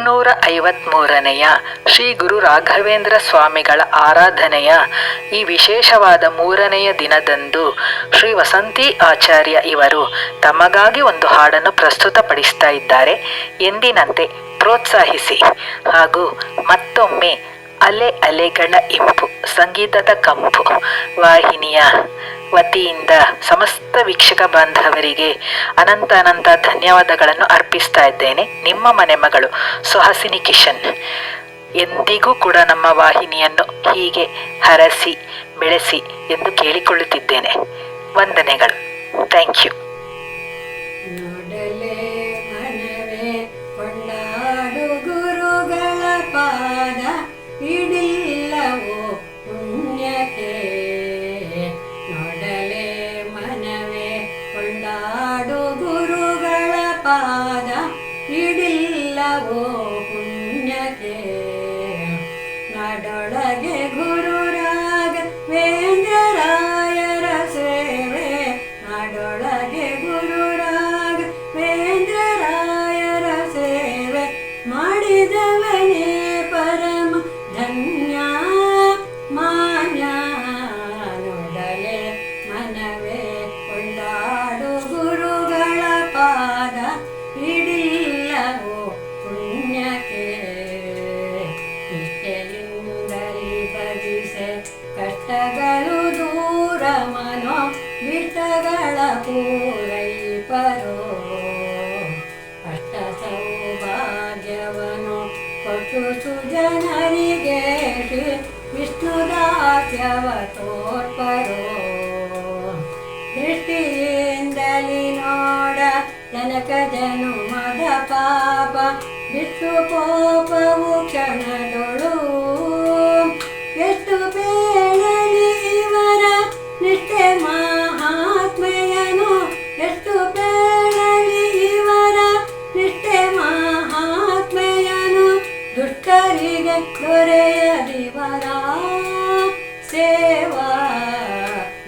653ನೆಯ ಶ್ರೀ ಗುರು ರಾಘವೇಂದ್ರ ಸ್ವಾಮಿಗಳ ಆರಾಧನೆಯ ಈ ವಿಶೇಷವಾದ 3ನೆಯ ದಿನದಂದು ಶ್ರೀ ವಸಂತಿ ಆಚಾರ್ಯ ಇವರು ತಮಗಾಗಿ ಒಂದು ಹಾಡನ್ನು ಪ್ರಸ್ತುತಪಡಿಸ್ತಾ ಇದ್ದಾರೆ. ಎಂದಿನಂತೆ ಪ್ರೋತ್ಸಾಹಿಸಿ ಹಾಗೂ ಮತ್ತೊಮ್ಮೆ ಅಲೆ ಅಲೆಗಳ ಇಂಪು ಸಂಗೀತದ ಕಂಪು ವಾಹಿನಿಯ ವತಿಯಿಂದ ಸಮಸ್ತ ವೀಕ್ಷಕ ಬಾಂಧವರಿಗೆ ಅನಂತ ಧನ್ಯವಾದಗಳನ್ನು ಅರ್ಪಿಸ್ತಾ ಇದ್ದೇನೆ. ನಿಮ್ಮ ಮನೆ ಮಗಳು ಸುಹಾಸಿನಿ ಕಿಶನ್. ಎಂದಿಗೂ ಕೂಡ ನಮ್ಮ ವಾಹಿನಿಯನ್ನು ಹೀಗೆ ಹರಸಿ ಬೆಳೆಸಿ ಎಂದು ಕೇಳಿಕೊಳ್ಳುತ್ತಿದ್ದೇನೆ. ವಂದನೆಗಳು. Thank you. ನೋಡಲೇ ಮನವೇ ಕೊಂಡಾಡು ಗುರುಗಳ ಪಾದ ಹಿಡಿಲ್ಲವೋ ಪುಣ್ಯಕ್ಕೆ. ನೋಡಲೇ ಮನವೇ ಕೊಂಡಾಡು ಗುರುಗಳ ಪಾದ ಹಿಡಿಲ್ಲವೋ ಪುಣ್ಯಕ್ಕೆ. ನಾಡೊಳಗೆ ಗುರು ರಾಘವೇಂದ್ರರಾಯರ ಸೇವೆ, ನಾಡೊಳಗೆ ಗುರು ರಾಘವೇಂದ್ರರಾಯರ ಸೇವೆ ಮಾಡಿದವನೇ ಪರಮ ಧನ್ಯ ಮಾನ್ಯ. ನೋಡಲೇ ಮನವೇ ಕೊಂಡಾಡು ಗುರುಗಳ ಪಾದ ಹಿಡಿಲ್ಲವೋ ಪುಣ್ಯಕ್ಕೆ. ನಿತ್ಯದಿಂದಲೇ ಭಜಿಸೆ ಕಷ್ಟಗಳು ದೂರ ಮನೋ ಬಿಟ್ಟಗಳ ಪೂರೈಪರೋ. ಅಷ್ಟ ಸೌಭಾಗ್ಯವನು ಕೊಟ್ಟು ಸುಜನರಿಗೆ ಶ್ರೀ ವಿಷ್ಣುದಾಸ್ಯವ ತೋರ್ಪರೋ. ದೃಷ್ಟಿಯಿಂದಲಿ ನೋಡ ಜನಕ ಜನುಮದ ಪಾಪ ಬಿಟ್ಟು ಕೋಪವು ಕ್ಷಣದೊಳು. ಎಷ್ಟು ಬೇಳಲಿ ಇವರ ನಿಷ್ಠೆ ಮಹಾತ್ಮೆಯನು, ಎಷ್ಟು ಬೇಳಲಿ ಇವರ ನಿಷ್ಠೆ ಮಹಾತ್ಮೆಯನು. ದುಷ್ಟರಿಗೆ ದೊರೆಯದಿವರ ಸೇವಾ.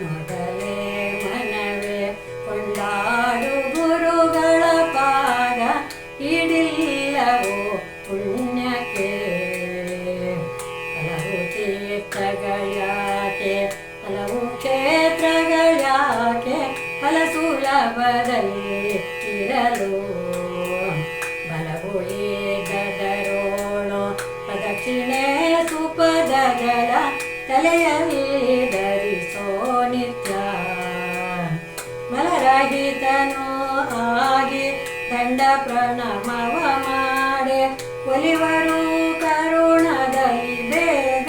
ನೋಡಲೇ ಮನವೇ ಕೊಂಡಾಡು ಗುರುಗಳ ಪಾದ ಹಿಡಿಲ್ಲವೋ ಪುಣ್ಯಕ್ಕೆ. ಹಲವು ತೀರ್ಥಗಳ್ಯಾಕೆ ಹಲವು ಕ್ಷೇತ್ರಗಳ್ಯಾಕೆ ಫಲ ಸುಲಭದಲ್ಲಿ ಇರಲು. ಬಲವು ಈಗದರೋಳು ಪ್ರದಕ್ಷಿಣೆ ಸುಪದ ಜಲ ತಲೆಯಲ್ಲಿ ಧರಿಸೋ ನಿತ್ಯ. ಮಲರಹಿತನೂ ಆಗಿ ದಂಡ ಪ್ರಣಮವ ಮಾಡೆ ಒಲಿವರು ಕರುಣದಲ್ಲಿ ಬೇಗ.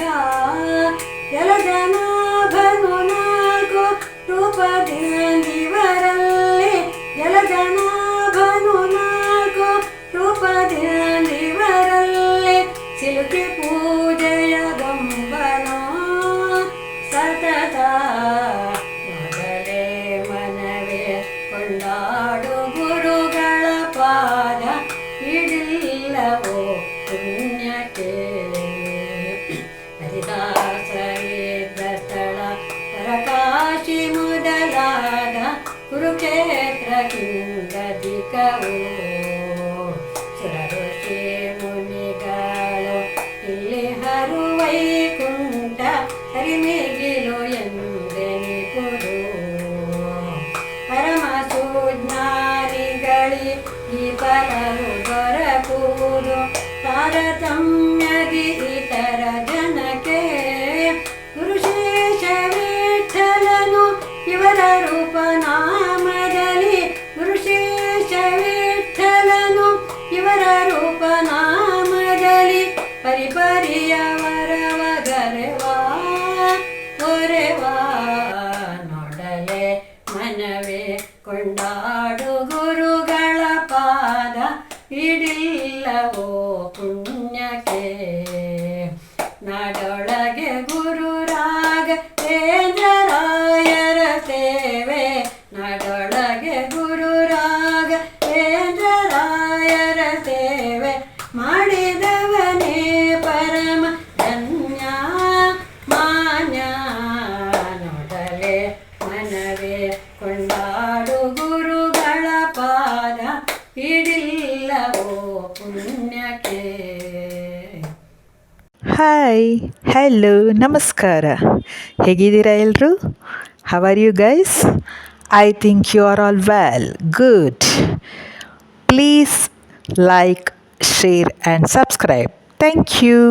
ಜಲಜನಾಭನು ನಾಲ್ಕು ರೂಪದಿಂದಿವರಲ್ಲಿ, ಜಲಜನಾಭನು ನಾಲ್ಕು ರೂಪದಿಂದಿವರಲ್ಲಿ. ಸಿಲುಕಿ ಪೂಜೆಯ ಗೊಂಬನೋ ಸತತ. ಮೊದಲೇ ಮನವೇ ಕೊಂಡಾಡು ಗುರುಗಳ ಪಾದ ಹಿಡಿಲ್ಲವೋ ಪುಣ್ಯಕ್ಕೆ. ಹರಿದಾಸರಿದ್ದ ಸ್ಥಳ ಪರಕಾಶಿ ಮೊದಲಾದ ಕುರುಕ್ಷೇತ್ರಕ್ಕಿಂದಧಿಕವು. ಸುರಋಷಿ ಮುನಿಗಳು ಇಲ್ಲಿ ಹರುವೈಕುಂಠ ಹರಿಮಿಗಿಲು ಎಂದೆನಿಪುದು. ಪರಮ ಸುಜ್ಞಾನಿಗಳಿ ಈ ಫಲವು ದೊರಕುವುದು ತಾರತಮ್ಯದಿ ಇತರ ಜನಕ್ಕೆ. ಗುರುಶೇಷ ವಿಠಲನು ಇವರ ರೂಪನಾಮದಲ್ಲಿ, ಗುರುಶೇಷ ವಿಠಲನು ಇವರ ರೂಪನಾಮದಲ್ಲಿ. ಪರಿಪರಿಯ ವರವ ಗರೆವಾ ಹೊರೆವಾ. ನೋಡಲೇ ಮನವೇ ಕೊಂಡಾಡು ಗುರುಗಳ ಪಾದ ಹಿಡಿಲ್ಲವೋ ಪುಣ್ಯಕ್ಕೆ. ನಾಡೊಳಗೆ ಗುರು ರಾಘವೇಂದ್ರರಾಯರ ಸೇವೆ, ನಾಡೊಳಗೆ ಗುರು ರಾಘವೇಂದ್ರರಾಯರ ಸೇವೆ ಮಾಡಿದವನೇ ಪರಮ ಧನ್ಯ ಮಾನ್ಯ. ನೋಡಲೇ ಮನವೇ ಕೊಂಡಾಡು ಗುರುಗಳ ಪಾದ ಹಿಡಿಲ್ಲವೋ ಪುಣ್ಯಕ್ಕೆ. ಹಾಯ್ ಹಲೋ ನಮಸ್ಕಾರ ಹೇಗಿದ್ದೀರಾ ಎಲ್ಲರೂ how are you guys I think you are all well good please like share and subscribe thank you